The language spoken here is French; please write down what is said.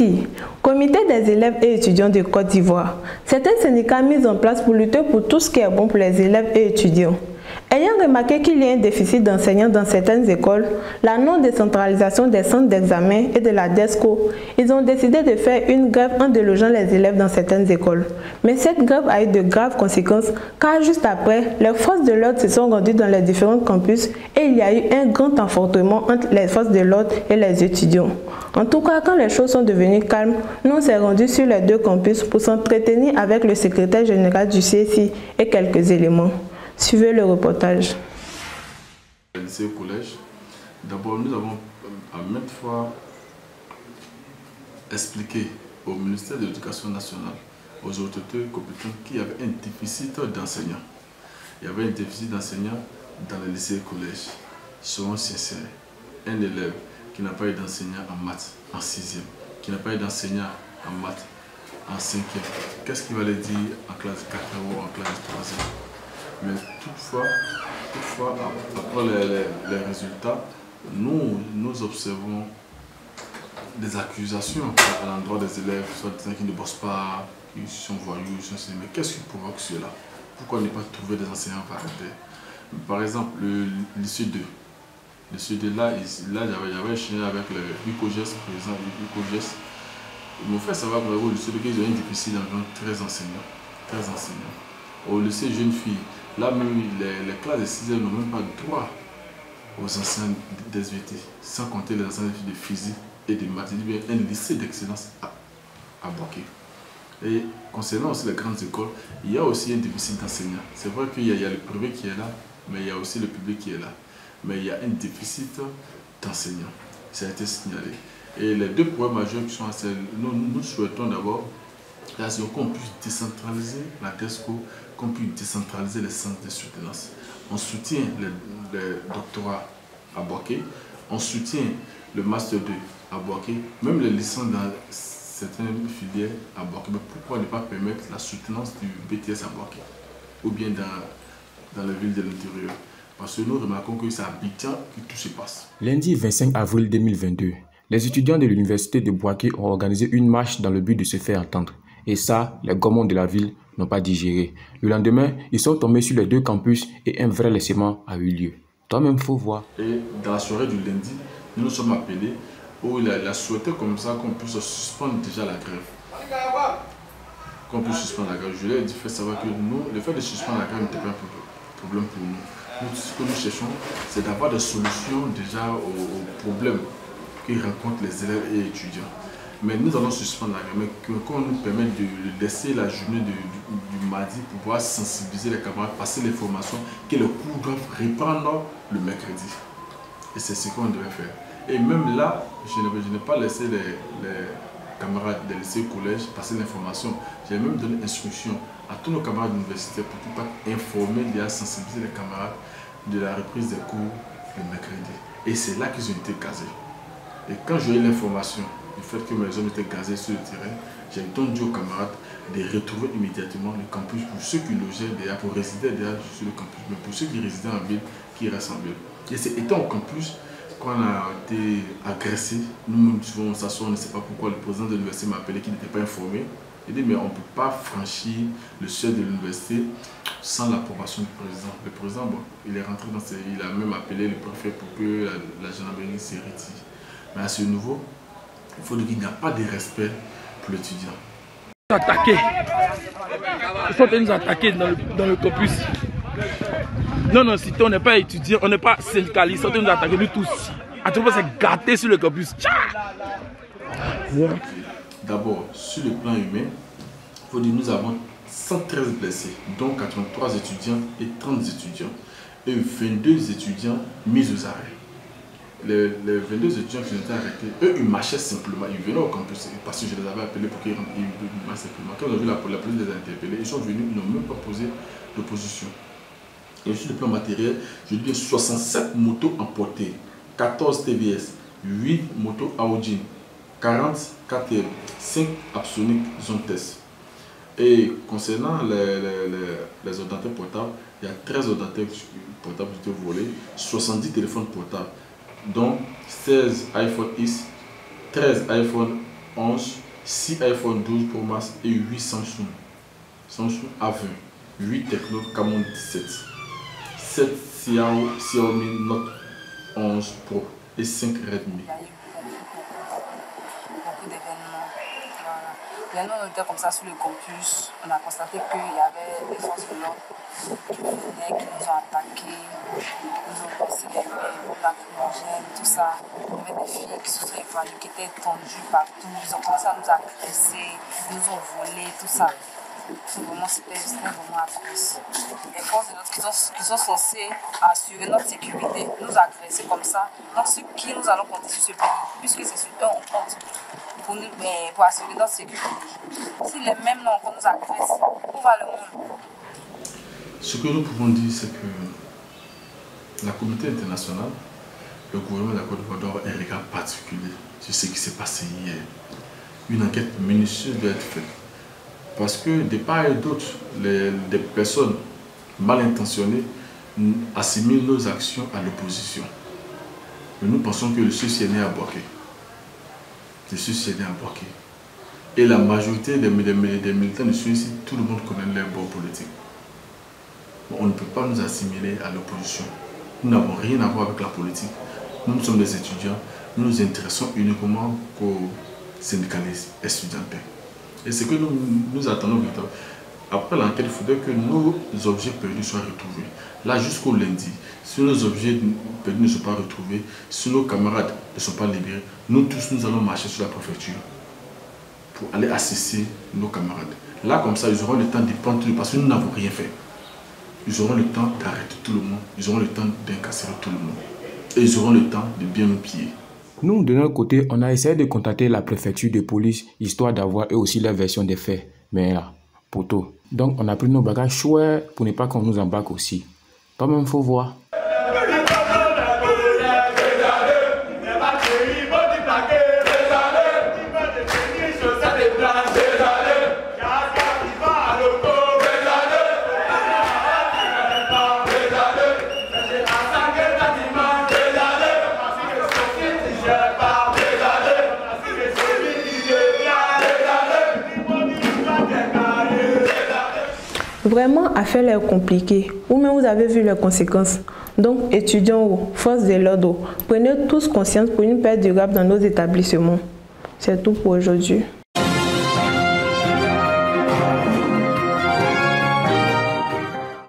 CSI, Comité des élèves et étudiants de Côte d'Ivoire. C'est un syndicat mis en place pour lutter pour tout ce qui est bon pour les élèves et étudiants. Ayant remarqué qu'il y a un déficit d'enseignants dans certaines écoles, la non-décentralisation des centres d'examen et de la DESCO, ils ont décidé de faire une grève en délogeant les élèves dans certaines écoles. Mais cette grève a eu de graves conséquences car juste après, les forces de l'ordre se sont rendues dans les différents campus et il y a eu un grand affrontement entre les forces de l'ordre et les étudiants. En tout cas, quand les choses sont devenues calmes, nous on s'est rendus sur les deux campus pour s'entretenir avec le secrétaire général du CSI et quelques éléments. Suivez le reportage. Lycée au collège, d'abord nous avons à maintes fois expliqué au ministère de l'Éducation nationale, aux autorités compétentes qu'il y avait un déficit d'enseignants. Il y avait un déficit d'enseignants dans les lycées et collèges. Soyons sincères, un élève qui n'a pas eu d'enseignant en maths en 6e, qui n'a pas eu d'enseignant en maths en 5e, qu'est-ce qu'il va lui dire en classe 4 ou en classe 3e? Mais toutefois, après les résultats, nous observons des accusations à l'endroit des élèves, soit disant qu'ils ne bossent pas, qu'ils sont voyous, mais qu'est-ce qui provoque cela? Pourquoi ne pas trouver des enseignants variés? Par exemple, le lycée 2. Le lycée 2, là j'avais échangé avec le UCOGES, président du UCOGES. Ils m'ont fait savoir qu'au lycée 2, ils ont un déficit d'environ 13 enseignants. 13 enseignants. Au lycée jeune fille, là même les classes de 6e n'ont même pas droit aux enseignants d'SVT, sans compter les enseignants de physique et de maths. Il y a un lycée d'excellence à Boaké. Et concernant aussi les grandes écoles, il y a aussi un déficit d'enseignants. C'est vrai qu'il y a le privé qui est là, mais il y a aussi le public qui est là. Mais il y a un déficit d'enseignants. Ça a été signalé. Et les deux points majeurs qui sont nous souhaitons d'abord qu'on puisse décentraliser la DESCO, qu'on puisse décentraliser les centres de soutenance. On soutient le doctorat à Boaké, on soutient le Master 2 à Boaké, même les licences dans certaines filières à Boaké. Mais pourquoi ne pas permettre la soutenance du BTS à Boaké ou bien dans les villes de l'intérieur? Parce que nous remarquons que c'est à Abidjan que tout se passe. Lundi 25 avril 2022, les étudiants de l'université de Boaké ont organisé une marche dans le but de se faire entendre. Et ça, les gourmands de la ville n'ont pas digéré. Le lendemain, ils sont tombés sur les deux campus et un vrai laissement a eu lieu. Toi-même, faut voir. Et dans la soirée du lundi, nous nous sommes appelés où il a souhaité comme ça qu'on puisse suspendre déjà la grève. Qu'on puisse suspendre la grève. Je lui ai dit, fait savoir que nous, le fait de suspendre la grève n'était pas un problème pour nous. Ce que nous cherchons, c'est d'avoir des solutions déjà aux problèmes que rencontrent les élèves et étudiants. Mais nous allons suspendre la grève, mais qu'on nous permette de laisser la journée du mardi pour pouvoir sensibiliser les camarades, passer l'information que les cours doivent reprendre le mercredi. Et c'est ce qu'on devait faire. Et même là, je n'ai pas laissé les camarades des lycées et collèges passer l'information. J'ai même donné instruction à tous nos camarades universitaires pour qu'ils puissent informer et sensibiliser les camarades de la reprise des cours le mercredi. Et c'est là qu'ils ont été casés. Et quand j'ai eu l'information du fait que mes hommes étaient gazés sur le terrain, j'ai donc dit aux camarades de retrouver immédiatement le campus pour ceux qui logeaient déjà, pour résider déjà sur le campus, mais pour ceux qui résidaient en ville, qui restent en ville. Et c'est étant au campus qu'on a été agressé. Nous devons s'asseoir, on ne sait pas pourquoi le président de l'université m'a appelé, qu'il n'était pas informé. Il dit mais on ne peut pas franchir le seuil de l'université sans l'approbation du président. Le président, bon, il est rentré dans ses... Il a même appelé le préfet pour que la gendarmerie se retire. Mais à ce niveau, il faut dire qu'il n'y a pas de respect pour l'étudiant. Attaquer. Il faut nous attaquer dans le campus. Non, si on n'est pas étudiant, on n'est pas syndicaliste, il faut nous attaquer nous tous. À tout moment, c'est gâté sur le campus. D'abord, sur le plan humain, il faut dire que nous avons 113 blessés, dont 83 étudiants et 30 étudiants, et 22 étudiants mis aux arrêts. Les 22 étudiants qui ont été arrêtés, eux, ils marchaient simplement, ils venaient au campus parce que je les avais appelés pour qu'ils marchent simplement. Quand on a vu la police les a interpellés, ils sont venus, ils n'ont même pas posé d'opposition. Et sur le plan matériel, je dis bien 67 motos emportées, 14 TVS, 8 motos Audi, 40 KTM, 5 Absolic Zone Test. Et concernant les ordinateurs portables, il y a 13 ordinateurs portables qui étaient volés, 70 téléphones portables, dont 16 iPhone X, 13 iPhone 11, 6 iPhone 12 Pro Max et 8 Samsung A20, 8 Tecno Camon 17, 7 Xiaomi Note 11 Pro et 5 Redmi. Beaucoup d'événements. Voilà. Nous, on était comme ça sur le campus. On a constaté qu'il y avait des forces de l'ordre qui venaient, qui nous ont attaqués. Nous ont aussi des lacrymogènes, tout ça. Il y avait des filles qui se sont évanouies, qui étaient tendues partout. Ils ont commencé à nous agresser, ils nous ont volé, tout ça. C'était vraiment atroce. Les forces de l'ordre qui sont censées assurer notre sécurité nous agresser comme ça. Donc, ce qui nous allons compter sur ce pays, puisque c'est sur eux on compte pour assurer notre sécurité. Si les mêmes noms qu'on nous agresse, où va le monde? Ce que nous pouvons dire, c'est que la communauté internationale, le gouvernement de la Côte d'Ivoire doit avoir un regard particulier sur ce qui s'est passé hier. Une enquête minutieuse doit être faite. Parce que de part et d'autre, des personnes mal intentionnées assimilent nos actions à l'opposition. Mais nous pensons que le ceci est né à bloquer. Le ceci est né à bloquer. Et la majorité des militants de celui-ci, tout le monde connaît leurs bords politiques. On ne peut pas nous assimiler à l'opposition. Nous n'avons rien à voir avec la politique. Nous sommes des étudiants. Nous nous intéressons uniquement qu'aux syndicalistes estudiantins. Et ce que nous attendons, Victor, après l'enquête, il faudrait que nos objets perdus soient retrouvés. Là, jusqu'au lundi, si nos objets perdus ne sont pas retrouvés, si nos camarades ne sont pas libérés, nous tous, nous allons marcher sur la préfecture pour aller assister nos camarades. Là, comme ça, ils auront le temps de prendre tout, parce que nous n'avons rien fait. Ils auront le temps d'arrêter tout le monde, ils auront le temps d'incarcérer tout le monde. Et ils auront le temps de bien nous piller. Nous, de notre côté, on a essayé de contacter la préfecture de police, histoire d'avoir eux aussi leur version des faits. Mais là, poteau. Donc, on a pris nos bagages chouettes pour ne pas qu'on nous embarque aussi. Toi-même, faut voir. Vraiment, affaire est compliquée. Ou même vous avez vu les conséquences. Donc, étudiants, forces de l'ordre, prenez tous conscience pour une paix durable dans nos établissements. C'est tout pour aujourd'hui.